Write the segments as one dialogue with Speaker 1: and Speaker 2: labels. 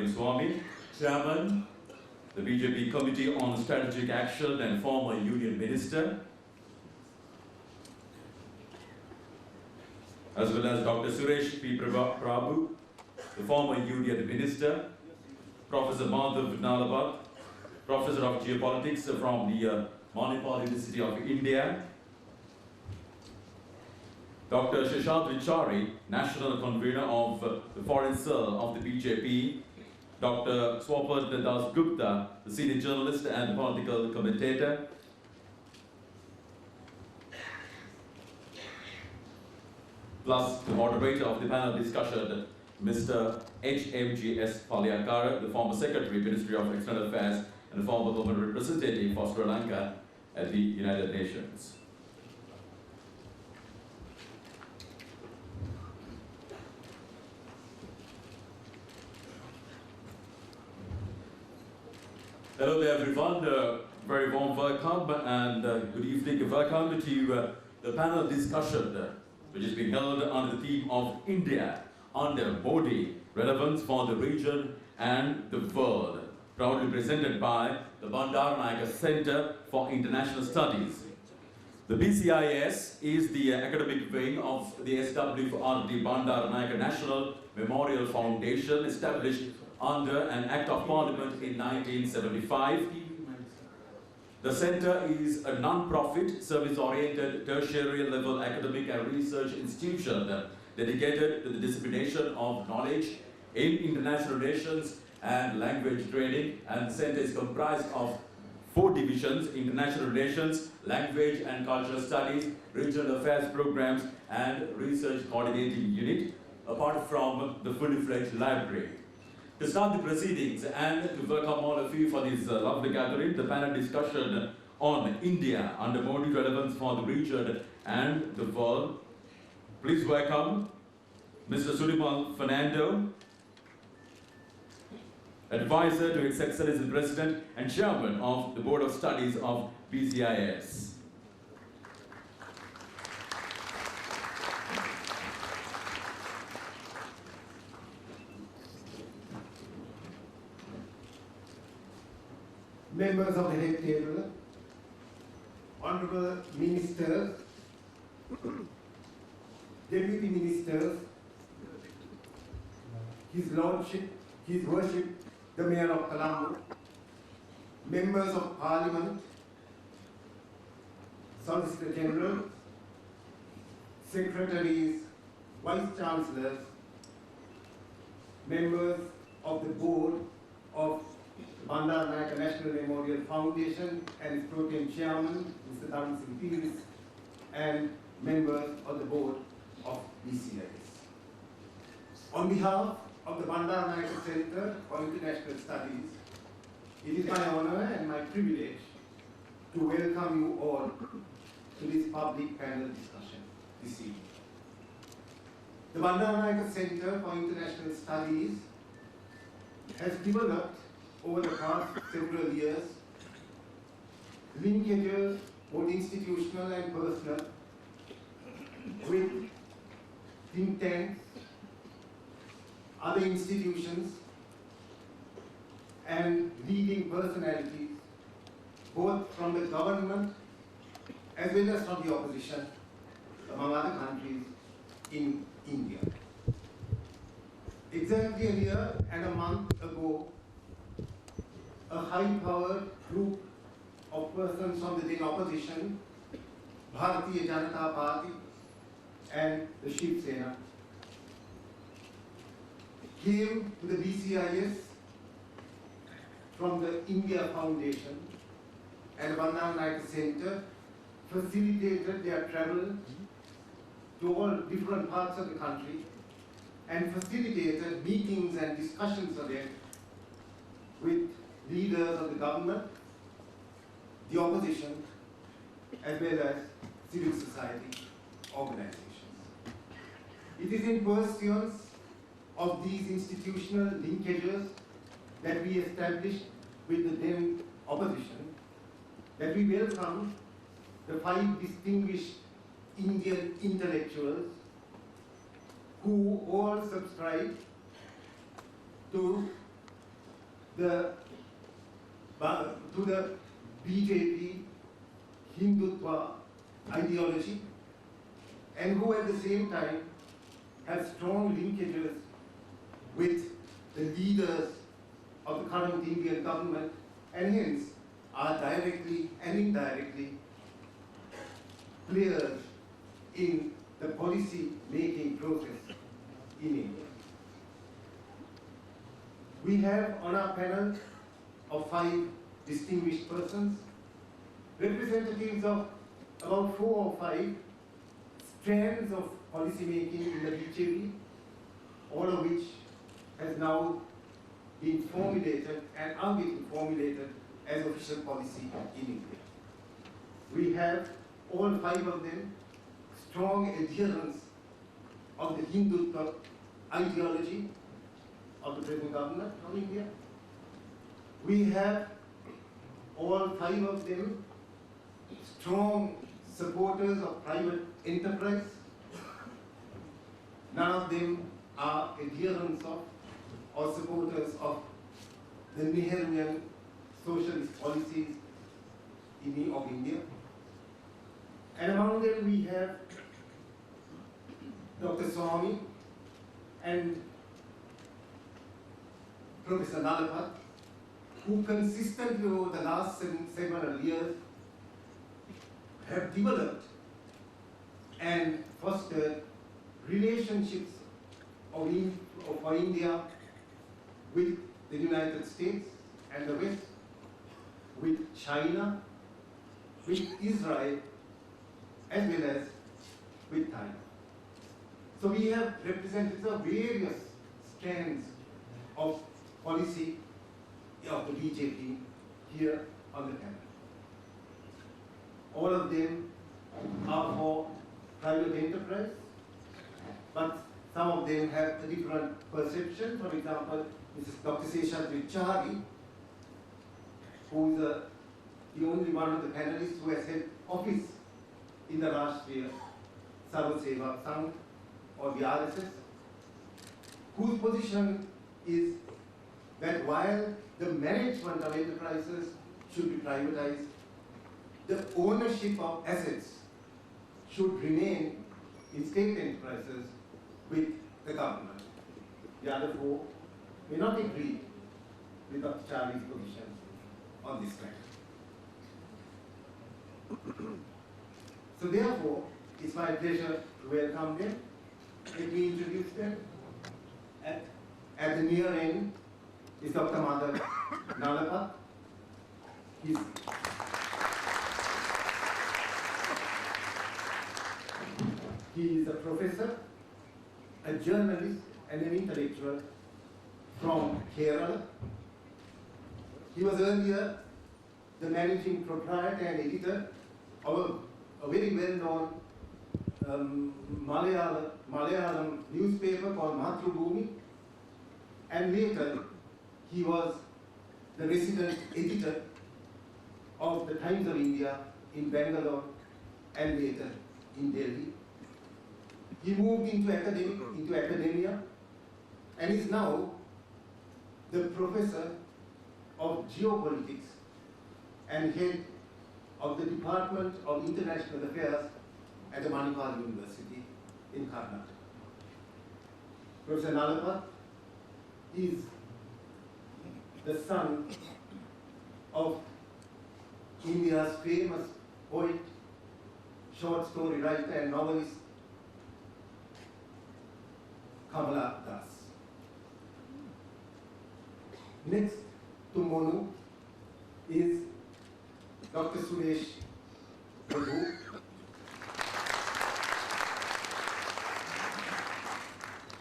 Speaker 1: Swamy, Chairman, the BJP Committee on Strategic Action and former Union Minister, as well as Dr. Suresh P. Prabhu, the former Union Minister, Professor Madhav Nalabat, Professor of Geopolitics from the Manipal University of India, Dr. Shashant Vichari, National Convener of the Foreign Cell of the BJP, Dr. Swapat Das Gupta, the Senior Journalist and Political Commentator, plus the moderator of the panel discussion, Mr. HMGS Palyakara, the former Secretary, Ministry of External Affairs, and the former Government Representative for Sri Lanka at the United Nations. Hello there everyone, very warm welcome and good evening. Welcome to the panel discussion which is being held under the theme of India under Modi, relevance for the region and the world, proudly presented by the Bandaranaike Center for International Studies. The BCIS is the academic wing of the SWRD Bandaranaike National Memorial Foundation, established under an Act of Parliament in 1975. The center is a non-profit, service-oriented, tertiary-level academic and research institution dedicated to the dissemination of knowledge in international relations and language training, and the center is comprised of 4 divisions: international relations, language and cultural studies, regional affairs programs, and research coordinating unit, apart from the fully-fledged library. To start the proceedings and to welcome all of you for this lovely gathering, the panel discussion on India under Modi, relevance for the region and the world. Please welcome Mr. Suleiman Fernando, Advisor to His Excellency the President and Chairman of the Board of Studies of BCIS.
Speaker 2: Members of the head table, honorable ministers, deputy ministers, His Lordship, His Worship, the Mayor of Colombo, members of Parliament, Solicitor General, secretaries, vice chancellors, members of the board of Bandaranaike National Memorial Foundation and its pro tem chairman, Mr. Dharm Singh Peels, and members of the board of BCIS. On behalf of the Bandaranaike Center for International Studies, it is my honor and my privilege to welcome you all to this public panel discussion this evening. The Bandaranaike Center for International Studies has developed over the past several years linkages, both institutional and personal, with think tanks, other institutions, and leading personalities, both from the government as well as from the opposition, among other countries in India. Exactly a year and a month ago, a high-powered group of persons from the then opposition, Bharatiya Janata Party and the Shiv Sena, came to the BCIS from the India Foundation, and Bandaranaike Center facilitated their travel to all different parts of the country and facilitated meetings and discussions of them with leaders of the government, the opposition, as well as civil society organizations. It is in pursuance of these institutional linkages that we established with the then opposition that we welcome the 5 distinguished Indian intellectuals who all subscribe to the to the BJP Hindutva ideology, and who at the same time have strong linkages with the leaders of the current Indian government, and hence are directly and indirectly players in the policy making process in India. We have on our panel of 5 distinguished persons, representatives of about 4 or 5 strands of policy making in the BJP, all of which has now been formulated and are getting formulated as official policy in India. We have all 5 of them strong adherents of the Hindutva ideology of the present government of India. We have all 5 of them strong supporters of private enterprise. None of them are adherents of or supporters of the Nehruvian socialist policies of India. And among them we have Dr. Swami and Professor Nalapat, who consistently over the last several years have developed and fostered relationships for India with the United States and the West, with China, with Israel, as well as with Thailand. So we have representatives of various strands of policy of the BJP here on the panel. All of them are for private enterprise, but some of them have a different perception. For example, Mrs. Dr. Seshadri Chari, who is the only one of the panelists who has held office in the Rashtriya Sarva Seva Sangh, or the RSS, whose position is that while the management of enterprises should be privatized, the ownership of assets should remain in state enterprises with the government. The other 4 may not agree with Dr. Charlie's position on this matter. So therefore, it's my pleasure to welcome them. Let me introduce them. At the near end is Dr. Madhav Nalapat. He is a professor, a journalist, and an intellectual from Kerala. He was earlier the managing proprietor and editor of a very well-known Malayalam newspaper called Mathrubhumi, and later he was the resident editor of the Times of India in Bangalore and later in Delhi. He moved into academia and is now the professor of geopolitics and head of the Department of International Affairs at the Manipal University in Karnataka. Professor Nalapat is the son of India's famous poet, short story writer and novelist Kamala Das. Next to Monu is Dr. Suresh Prabhu.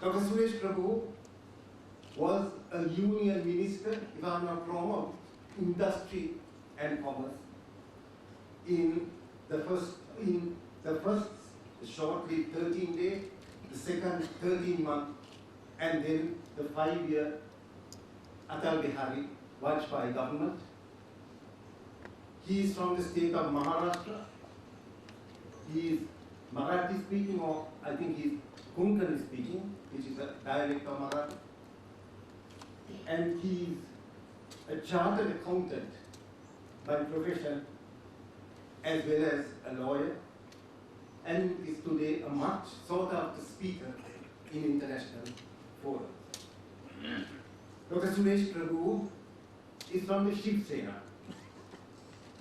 Speaker 2: Dr. Suresh Prabhu was a union minister, if I'm not wrong, of industry and commerce in the first shortly 13-day, the second 13-month, and then the 5-year Atal Bihari Vajpayee government. He is from the state of Maharashtra. He is Marathi speaking, or I think he is Konkani speaking, which is a dialect of Marathi. And he is a chartered accountant by profession as well as a lawyer, and is today a much sought after speaker in international forums. Dr. Suresh Prabhu is from the Shiv Sena.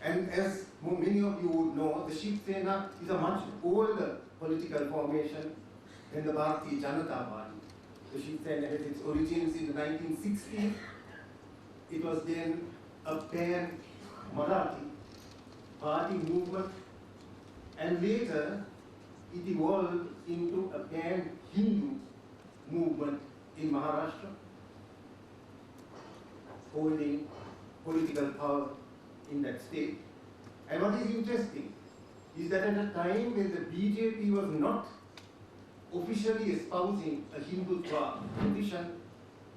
Speaker 2: And as many of you would know, the Shiv Sena is a much older political formation than the Bharatiya Janata Party. The Shiv Sena has its origins in the 1960s. It was then a pan-Marathi party movement, and later it evolved into a pan-Hindu movement in Maharashtra, holding political power in that state. And what is interesting is that at a time when the BJP was not officially espousing a Hindutva position,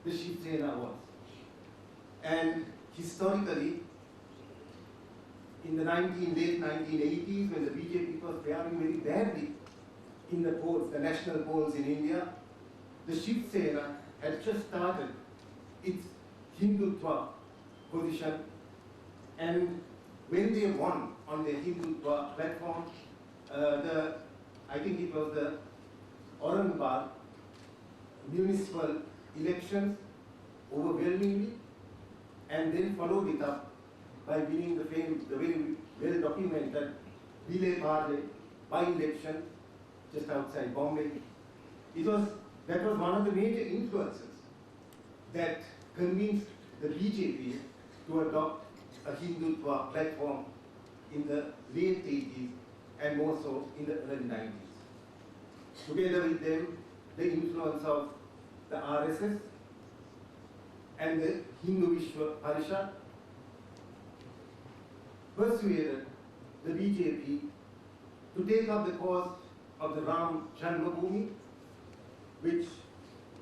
Speaker 2: the Shiv Sena was. And historically, in the late 1980s, when the BJP was faring very badly in the polls, the national polls in India, the Shiv Sena had just started its Hindutva position, and when they won on their Hindutva platform, I think it was the Aurangabad municipal elections overwhelmingly, and then followed it up by winning the very well documented Vile Parle by-election just outside Bombay. That was one of the major influences that convinced the BJP to adopt a Hindutva platform in the late 80s and more so in the early 90s. Together with them, the influence of the RSS and the Hindu Vishwa Parishad persuaded the BJP to take up the cause of the Ram Janmabhoomi, which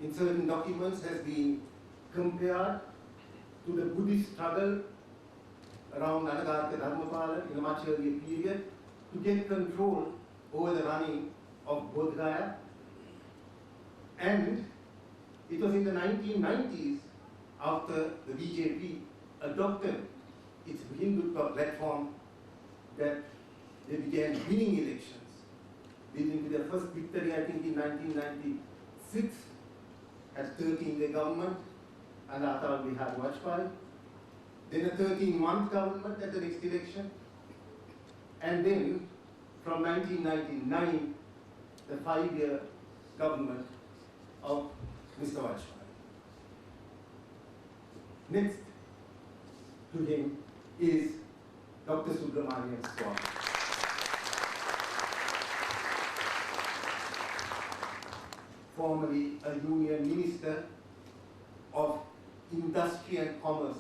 Speaker 2: in certain documents has been compared to the Buddhist struggle around Anagartha Dharmapala in a much earlier period to get control over the running of Bodh Gaya. And it was in the 1990s, after the BJP adopted its Hindutva platform, that they began winning elections, leading to their first victory, I think, in 1996, at 13-day government under Atal Bihari Vajpayee, then a 13-month government at the next election, and then from 1999, the 5-year government of Mr. Vajpayee. Next to him is Dr. Subramanian Swamy. Formerly a union minister of industry and commerce,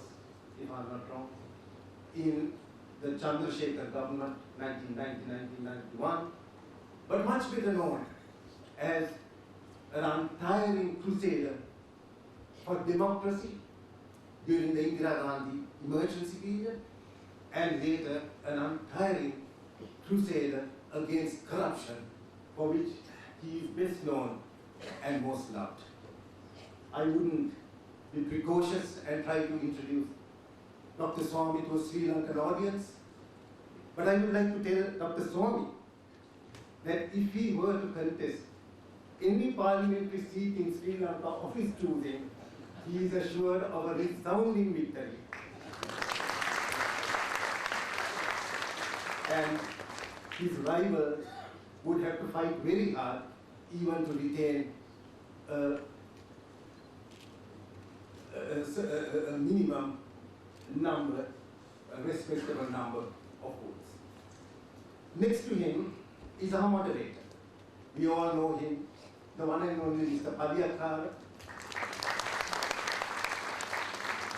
Speaker 2: if I'm not wrong, in the Chandrasekhar government, 1990-1991, but much better known as an untiring crusader for democracy during the Indira Gandhi emergency period, and later an untiring crusader against corruption, for which he is best known and most loved. I wouldn't be precocious and try to introduce Dr. Swamy to a Sri Lankan audience, but I would like to tell Dr. Swamy that if he were to contest any parliamentary seat in Sri Lanka of his choosing, he is assured of a resounding victory. And his rival would have to fight very hard even to retain a minimum number, a respectable number of votes. Next to him is our moderator. We all know him, the one and only Mr. Padiyakar,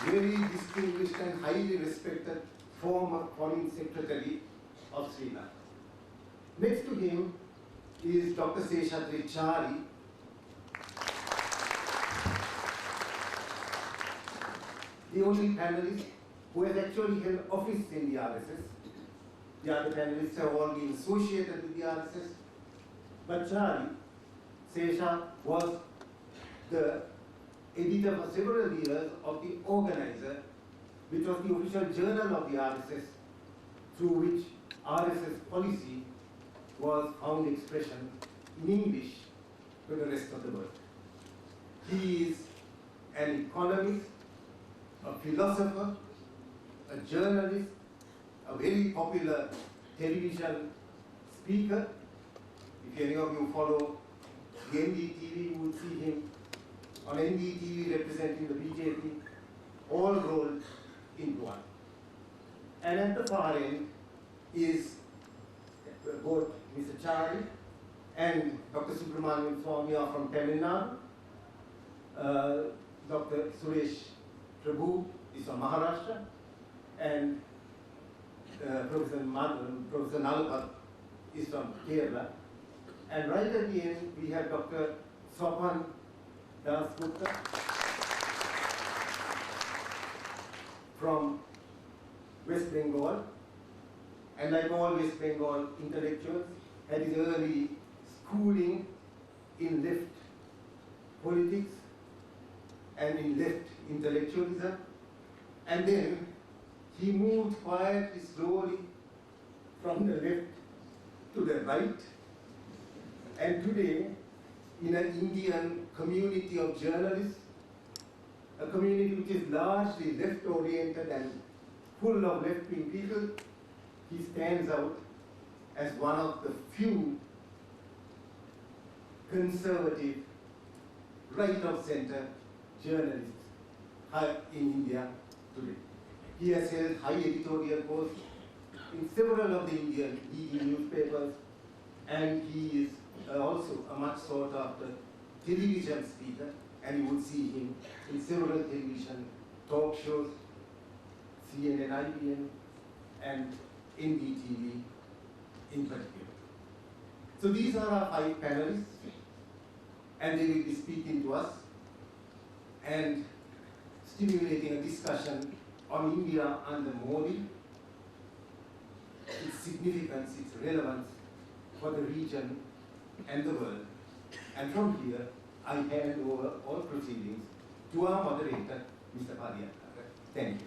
Speaker 2: very distinguished and highly respected former Foreign Secretary of Sri Lanka. Next to him is Dr. Seshadri Chari, the only panelist who has actually held office in the RSS. The other panelists have all been associated with the RSS. But Chari, Sesha, was the editor for several years of the organizer which was the official journal of the RSS, through which RSS policy was found expression in English to the rest of the world. He is an economist, a philosopher, a journalist, a very popular television speaker. If any of you follow the NDTV, you will see him on NDTV representing the BJP, all rolled into one. And at the far end is both Mr. Chari and Dr. Subramanian Swamy are from Tamil Nadu. Dr. Suresh Prabhu is from Maharashtra, and Professor Nalapat is from Kerala. And right at the end, we have Dr. Sopan Das Gupta from West Bengal. And like all West Bengal intellectuals, had his early schooling in left politics and in left intellectualism. And then he moved quietly, slowly from the left to the right. And today, in an Indian community of journalists, a community which is largely left-oriented and full of left-wing people, he stands out as one of the few conservative, right-of-center journalists in India today. He has held high editorial posts in several of the Indian leading newspapers, and he is also a much sought after television speaker, and you will see him in several television talk shows, CNN, IBN, and NDTV in particular. So these are our 5 panelists, and they will be speaking to us and stimulating a discussion on India under Modi, its significance, its relevance for the region and the world. And from here, I hand over all proceedings to our moderator, Mr. Padiyat. Thank you.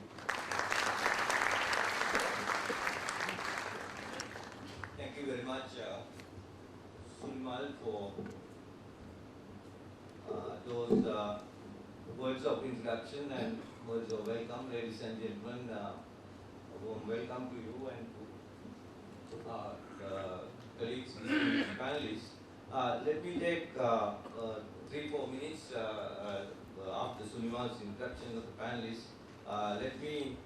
Speaker 3: Thank you very much, Sunmal, for those words of introduction and words of welcome. Ladies and gentlemen, a warm welcome to you and to our colleagues, panelists. Let me take 3-4 minutes after Sunimal's introduction of the panelists. Let me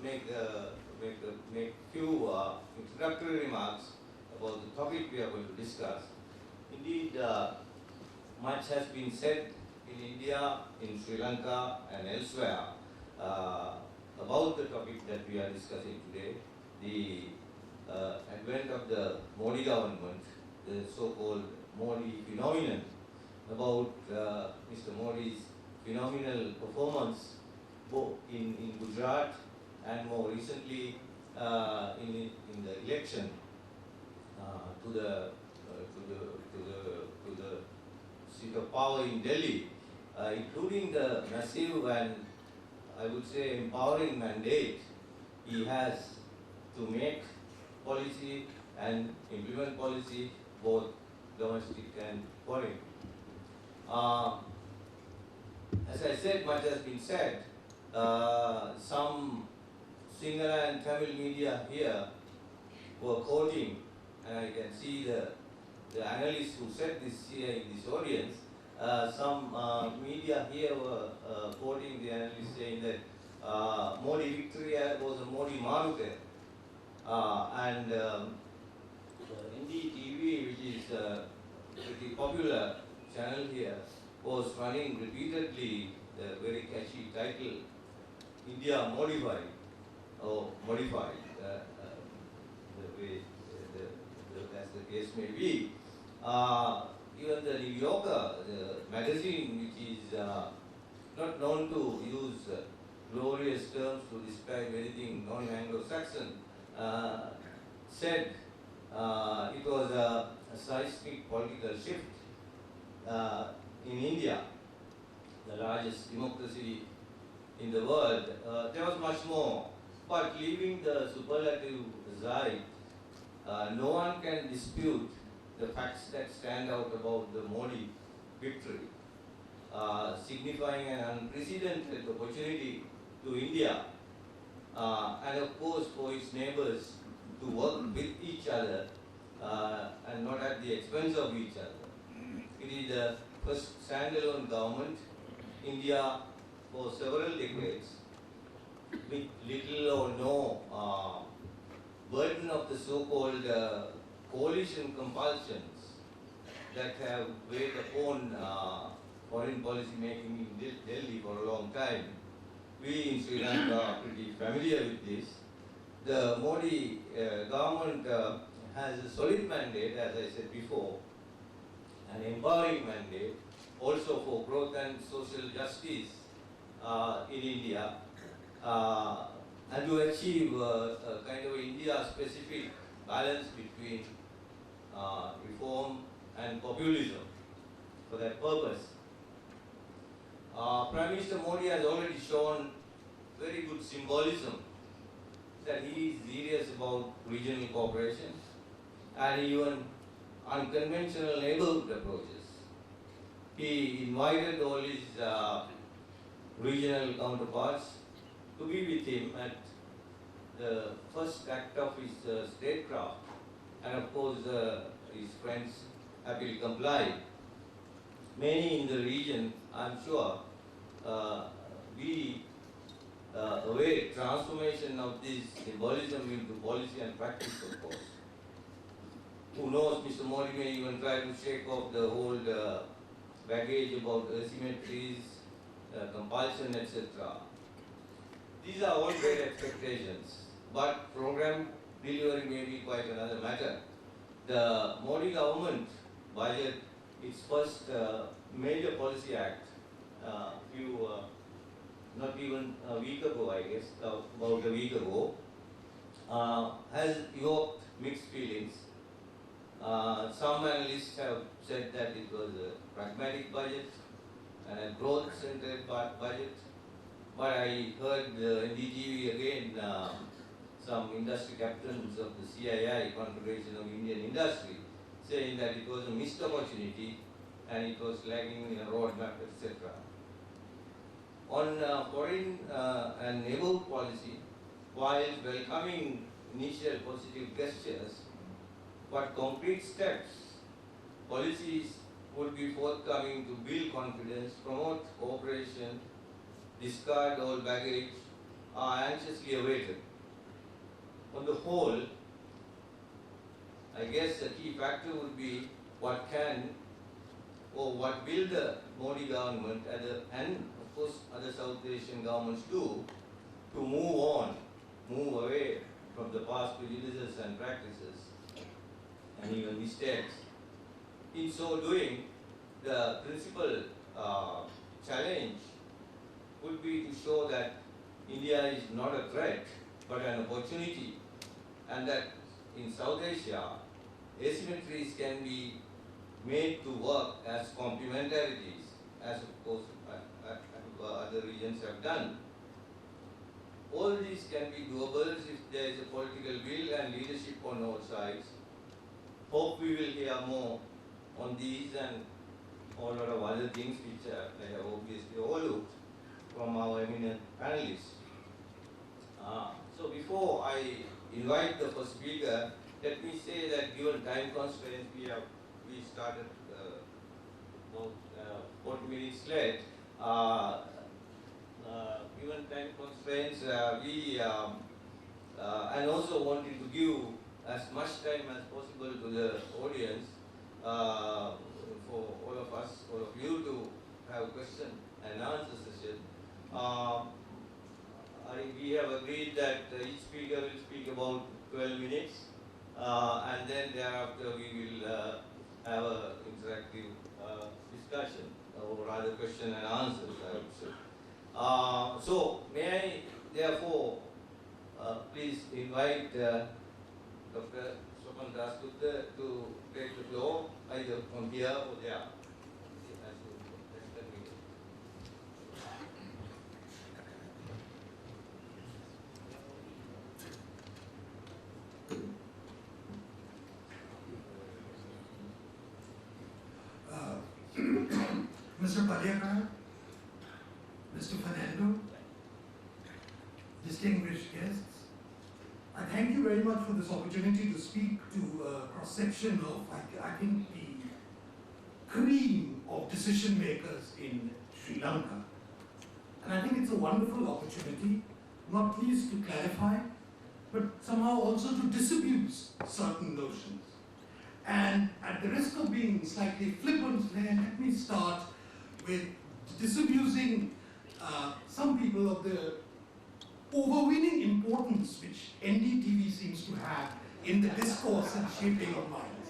Speaker 3: make few introductory remarks about the topic we are going to discuss. Indeed, much has been said in India, in Sri Lanka, and elsewhere about the topic that we are discussing today, the advent of the Modi government, the so-called Modi phenomenon, about Mr. Modi's phenomenal performance both in Gujarat and more recently in the election to the seat of power in Delhi, including the massive and I would say empowering mandate he has to make policy and implement policy both domestic and foreign. As I said, much has been said. Some Sinhala and Tamil media here were quoting, and I can see the analysts who said this here in this audience. Some media here were quoting the analysts saying that Modi victory was a Modi Marute. And NDTV, which is a pretty popular channel here, was running repeatedly the very catchy title, India Modified, or Modified, the way, as the case may be. Even the New Yorker, the magazine, which is not known to use glorious terms to describe anything non-Anglo-Saxon, said it was a seismic political shift in India, the largest democracy in the world. There was much more. But leaving the superlative aside, no one can dispute the facts that stand out about the Modi victory, signifying an unprecedented opportunity to India, and of course for its neighbors to work with each other and not at the expense of each other. It is the first standalone government India for several decades with little or no burden of the so-called coalition compulsions that have weighed upon foreign policy making in Delhi for a long time. We in Sri Lanka are pretty familiar with this. The Modi government has a solid mandate, as I said before, an empowering mandate, also for growth and social justice in India, and to achieve a kind of India-specific balance between reform and populism for that purpose. Prime Minister Modi has already shown very good symbolism that he is serious about regional cooperation and even unconventional neighborhood approaches. He invited all his regional counterparts to be with him at the first act of his statecraft, and of course his friends happily complied. Many in the region, I'm sure, we await transformation of this symbolism into policy and practice, of course. Who knows, Mr. Modi may even try to shake off the whole baggage about asymmetries, compulsion, etc. These are all great expectations, but program delivery may be quite another matter. The Modi government budget its first major policy act not even a week ago, I guess, about a week ago, has evoked mixed feelings. Some analysts have said that it was a pragmatic budget and a growth-centered budget. But I heard in DGV again some industry captains of the CII, Confederation of Indian Industry, saying that it was a missed opportunity and it was lagging in a roadmap, etc. On foreign and neighborhood policy, while welcoming initial positive gestures, but concrete steps, policies would be forthcoming to build confidence, promote cooperation, discard all baggage, are anxiously awaited. On the whole, I guess the key factor would be what can or what will the Modi government and of course other South Asian governments do to move away from the past prejudices and practices and even mistakes. In so doing, the principal challenge would be to show that India is not a threat but an opportunity, and that in South Asia, asymmetries can be made to work as complementarities, as of course other regions have done. All these can be doable if there is a political will and leadership on all sides. Hope we will hear more on these and a lot of other things which I have obviously overlooked from our eminent panelists. So before I invite the first speaker, let me say that given time constraints, we started about 40 minutes late. Given time constraints, and also wanting to give as much time as possible to the audience for all of us, all of you to have a question and answer session. We have agreed that each speaker will speak about 12 minutes, and then thereafter we will have an interactive discussion, or rather question and answers, I would say. So may I therefore please invite Dr. Swapan Dasgupta to take the floor, either from here or there.
Speaker 4: Mr. Padyakar, Mr. Fernando, distinguished guests, I thank you very much for this opportunity to speak to a cross-section of, I think, the cream of decision makers in Sri Lanka. And I think it's a wonderful opportunity, not least to clarify, but somehow also to disabuse certain notions. And at the risk of being slightly flippant, let me start with disabusing some people of the overweening importance which NDTV seems to have in the discourse and shaping of minds.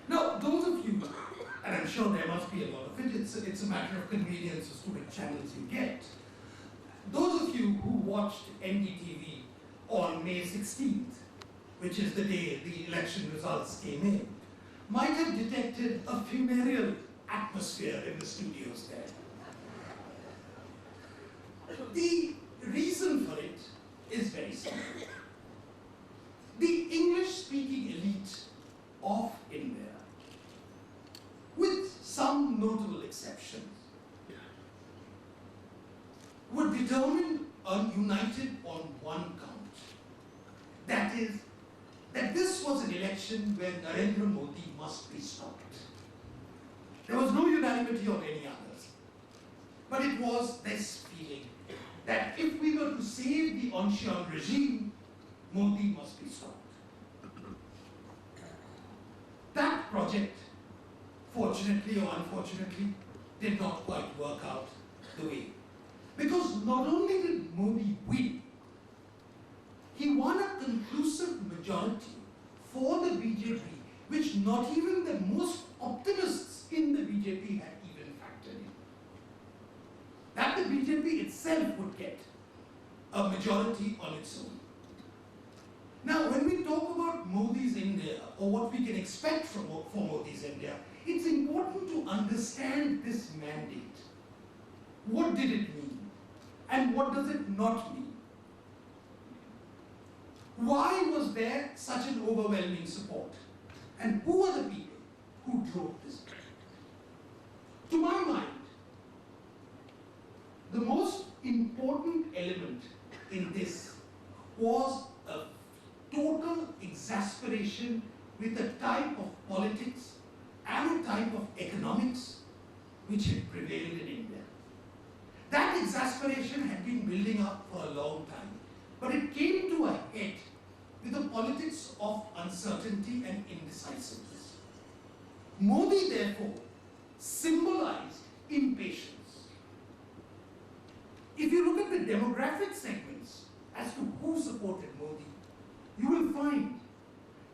Speaker 4: Now, those of you, and I'm sure there must be a lot of it, it's a matter of convenience as to which channels you get. Those of you who watched NDTV on May 16th, which is the day the election results came in, might have detected a funereal atmosphere in the studios there. The reason for it is very simple. The English-speaking elite of India, with some notable exceptions, were determined and united on one count. That is, that this was an election where Narendra Modi must be stopped. There was no unanimity on any others. But it was this feeling that if we were to save the Ancien regime, Modi must be stopped. That project, fortunately or unfortunately, did not quite work out the way. Because not only did Modi win, he won a conclusive majority for the BJP, which not even the most optimists in the BJP had even factored in. That the BJP itself would get a majority on its own. Now, when we talk about Modi's India, or what we can expect for Modi's India, it's important to understand this mandate. What did it mean? And what does it not mean? Why was there such an overwhelming support? And who are the people who drove this? To my mind, the most important element in this was a total exasperation with a type of politics and a type of economics which had prevailed in India. That exasperation had been building up for a long time, but it came to a head with a politics of uncertainty and indecisiveness. Modi, therefore, symbolized impatience. If you look at the demographic segments as to who supported Modi, you will find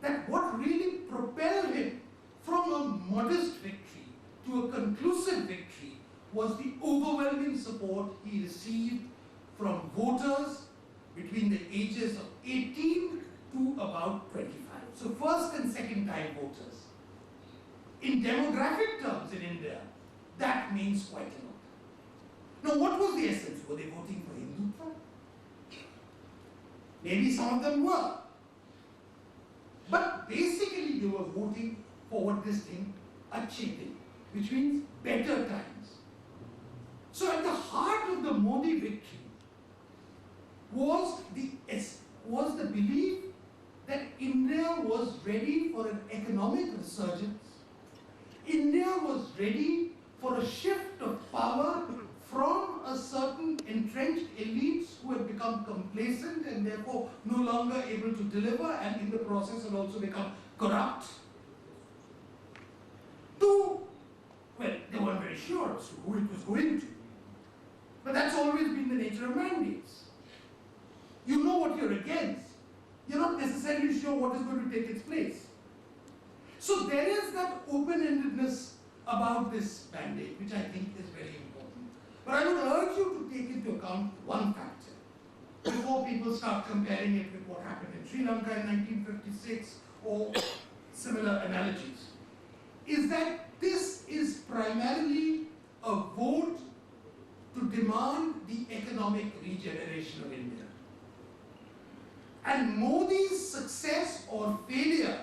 Speaker 4: that what really propelled him from a modest victory to a conclusive victory was the overwhelming support he received from voters between the ages of 18 to about 25. So first and second time voters. In demographic terms in India, that means quite a lot. Now, what was the essence? Were they voting for Hindutva? Maybe some of them were. But basically they were voting for what this thing achieved, which means better times. So at the heart of the Modi victory was the belief that India was ready for an economic resurgence. India was ready for a shift of power from a certain entrenched elites who had become complacent and therefore no longer able to deliver, and in the process had also become corrupt, to, well, they weren't very sure as to who it was going to. But that's always been the nature of mandates. You know what you're against. You're not necessarily sure what is going to take its place. So there is that open-endedness about this mandate, which I think is very important. But I would urge you to take into account one factor before people start comparing it with what happened in Sri Lanka in 1956 or similar analogies, is that this is primarily a vote to demand the economic regeneration of India. And Modi's success or failure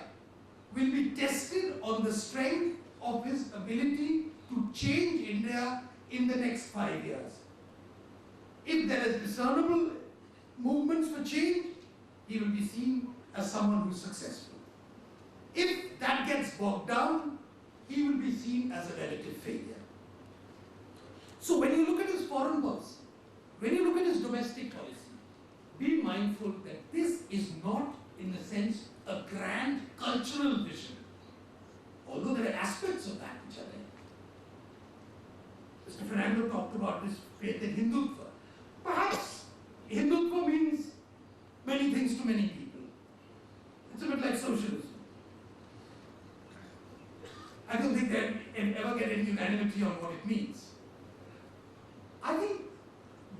Speaker 4: will be tested on the strength of his ability to change India in the next 5 years. If there is discernible movements for change, he will be seen as someone who is successful. If that gets bogged down, he will be seen as a relative failure. So when you look at his foreign policy, when you look at his domestic policy, be mindful that this is not, in a sense, a grand cultural vision. Although there are aspects of that which are there. Mr. Fernando talked about this faith in Hindutva. Perhaps Hindutva means many things to many people. It's a bit like socialism. I don't think they'll ever get any unanimity on what it means. I think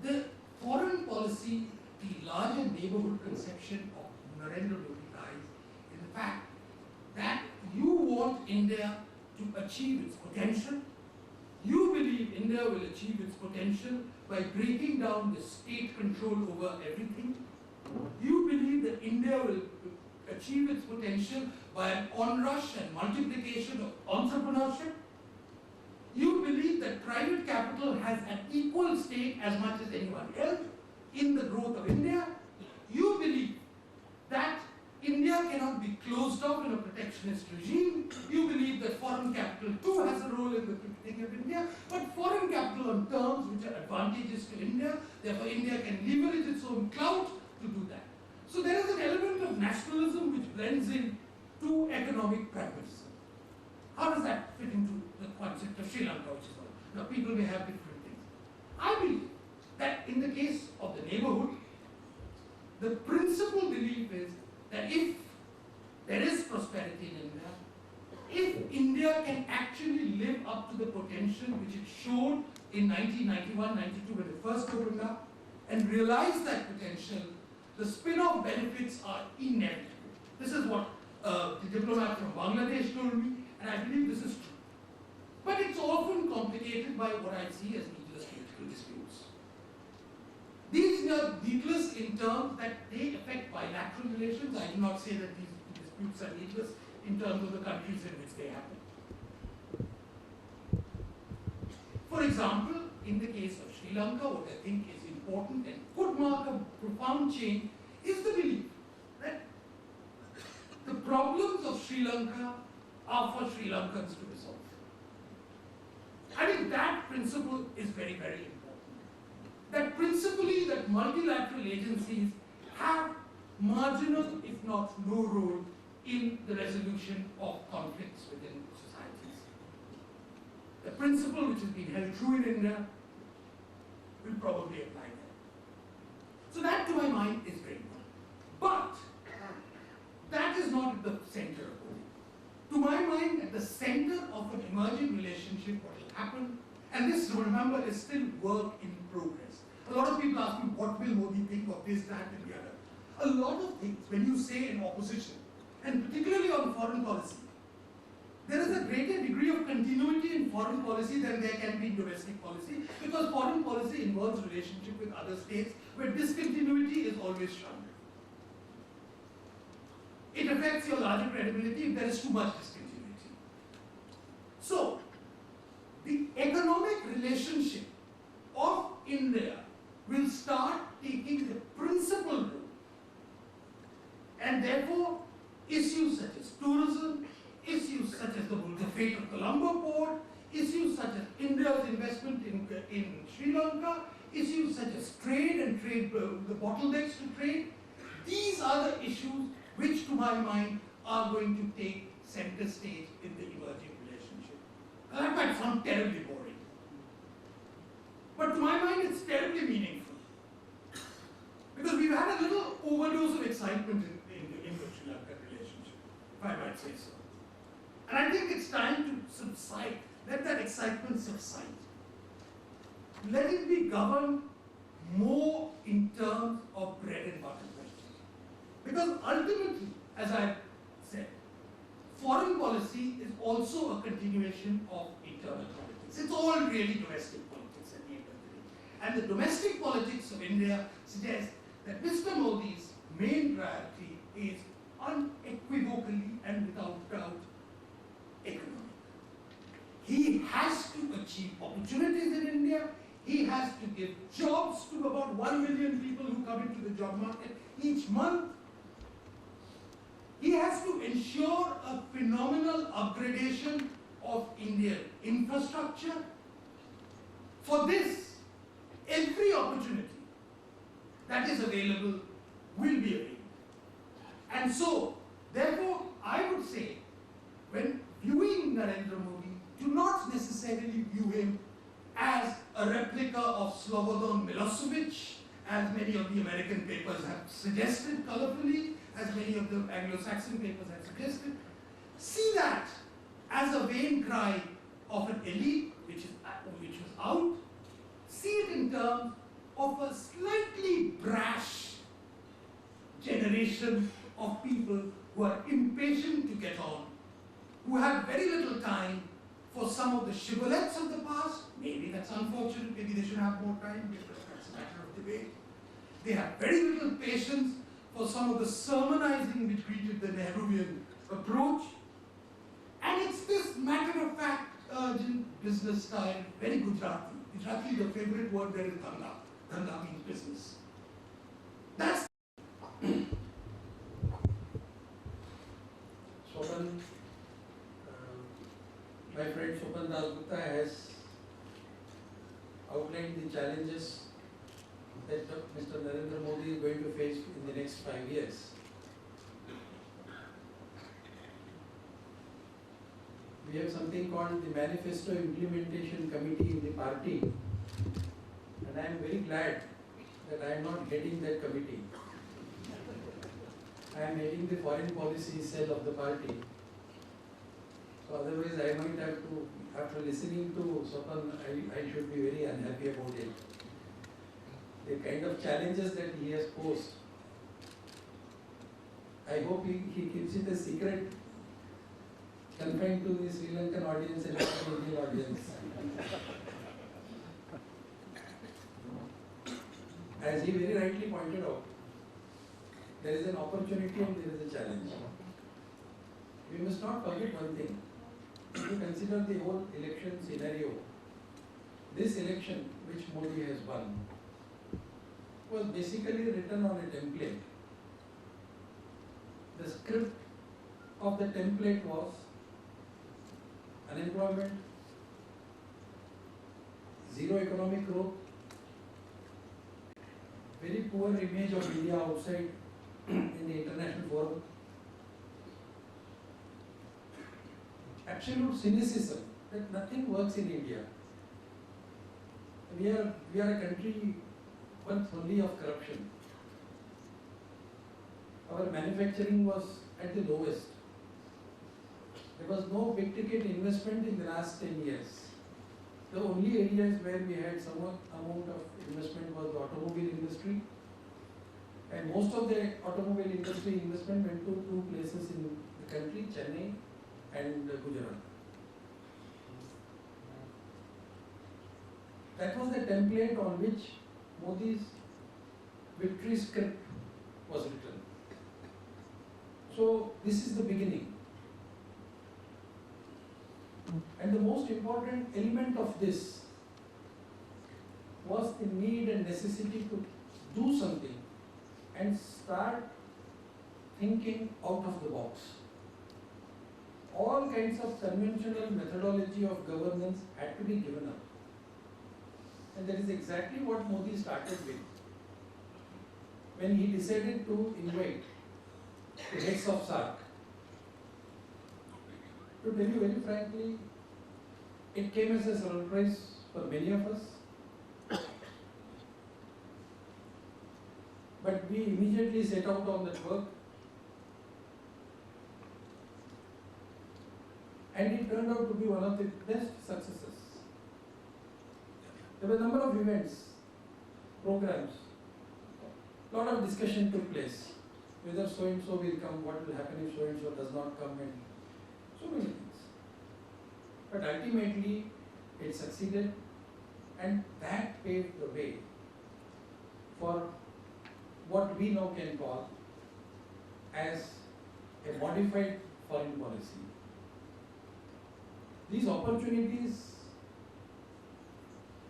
Speaker 4: the foreign policy, the larger neighborhood conception of Narendra Modi lies in the fact that you want India to achieve its potential. You believe India will achieve its potential by breaking down the state control over everything. You believe that India will achieve its potential by an onrush and multiplication of entrepreneurship. You believe that private capital has an equal stake as much as anyone else in the growth of India. You believe that India cannot be closed off in a protectionist regime. You believe that foreign capital too has a role in the protecting of India, but foreign capital on terms which are advantageous to India. Therefore, India can leverage its own clout to do that. So there is an element of nationalism which blends in to economic pragmatism. How does that fit into the concept of Sri Lanka, which is all? Now, people may have different things. I believe that in the case of the neighborhood, the principal belief is that if there is prosperity in India, if India can actually live up to the potential which it showed in 1991-92 when it first opened up, and realize that potential, the spin-off benefits are inevitable. This is what the diplomat from Bangladesh told me, and I believe this is true. But it's often complicated by what I see as needless political disputes. These are needless in terms that they affect bilateral relations. I do not say that these disputes are needless in terms of the countries in which they happen. For example, in the case of Sri Lanka, what I think is important and could mark a profound change is the belief that the problems of Sri Lanka are for Sri Lankans to resolve. I think that principle is very, very important. That principally that multilateral agencies have marginal, if not no role in the resolution of conflicts within societies. The principle which has been held true in India will probably apply there. So that to my mind is very important. But that is not at the center of it. To my mind, at the center of an emerging relationship, what will happen, and this, remember, is still work in progress. A lot of people ask me, what will Modi think of this, that, and the other? A lot of things, when you say in opposition, and particularly on foreign policy, there is a greater degree of continuity in foreign policy than there can be in domestic policy, because foreign policy involves relationship with other states where discontinuity is always shunned. It affects your larger credibility if there is too much discontinuity. So, the economic relationship of India will start taking the principal role. And therefore, issues such as tourism, issues such as the fate of Colombo port, issues such as India's investment in Sri Lanka, issues such as trade and the bottlenecks to trade, these are the issues which, to my mind, are going to take center stage in the emerging relationship. That might sound terribly boring. But to my mind, it's terribly meaningful. Because we've had a little overdose of excitement in the Indo-Sri Lankan relationship, if I might say so. And I think it's time to subside. Let that excitement subside. Let it be governed more in terms of bread and butter questions. Because ultimately, as I said, foreign policy is also a continuation of internal politics. It's all really domestic politics at the end of the day. And the domestic politics of India suggests that Mr. Modi's main priority is unequivocally and without doubt economic. He has to achieve opportunities in India. He has to give jobs to about 1 million people who come into the job market each month. He has to ensure a phenomenal upgradation of Indian infrastructure. For this, every opportunity that is available will be available. And so, therefore, I would say, when viewing Narendra Modi, do not necessarily view him as a replica of Slobodan Milosevic, as many of the American papers have suggested colorfully, as many of the Anglo-Saxon papers have suggested. See that as a vain cry of an elite which was out. See it in terms of a slightly brash generation of people who are impatient to get on, who have very little time for some of the shibboleths of the past. Maybe that's unfortunate, maybe they should have more time, that's a matter of debate. They have very little patience for some of the sermonizing which greeted the Nehruvian approach. And it's this matter of fact, urgent business style, very Gujarati. Gujarati, the favorite word there is dhanda. Dhanda means business. That's
Speaker 5: Sopan, my friend Sopan Dasgupta has outlined the challenges that Mr. Narendra Modi is going to face in the next 5 years. We have something called the Manifesto Implementation Committee in the party, and I am very glad that I am not heading that committee. I am heading the foreign policy cell of the party. So otherwise I might have to, after listening to Sopan, I should be very unhappy about it. The kind of challenges that he has posed, I hope he keeps it a secret, confined to the Sri Lankan audience and not the Indian audience. As he very rightly pointed out, there is an opportunity and there is a challenge. We must not forget one thing. If you consider the whole election scenario, this election which Modi has won was basically written on a template. The script of the template was unemployment, zero economic growth, very poor image of India outside in the international forum, absolute cynicism that nothing works in India. We are a country once only of corruption. Our manufacturing was at the lowest. There was no big ticket investment in the last 10 years. The only areas where we had some amount of investment was the automobile industry, and most of the automobile industry investment went to two places in the country, Chennai and Gujarat. That was the template on which Modi's victory script was written. So this is the beginning. And the most important element of this was the need and necessity to do something and start thinking out of the box. All kinds of conventional methodology of governance had to be given up. And that is exactly what Modi started with. When he decided to invite the heads of SAARC. To tell you very frankly, it came as a surprise for many of us. But we immediately set out on that work. And it turned out to be one of the best successes. There were a number of events, programs, a lot of discussion took place. Whether so and so will come, what will happen if so and so does not come, and so many things. But ultimately, it succeeded, and that paved the way for what we now can call as a modified foreign policy. these opportunities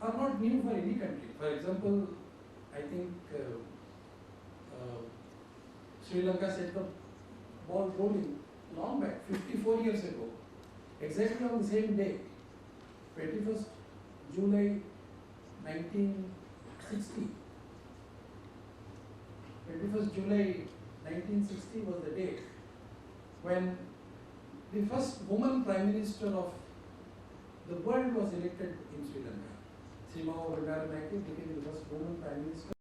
Speaker 5: are not new for any country. For example, I think Sri Lanka set the ball rolling long back, 54 years ago, exactly on the same day, 21st July 1960. 21st July 1960 was the date when the first woman Prime Minister of the world was elected in Sri Lanka. Srimao Bandaranaike became the first woman Prime Minister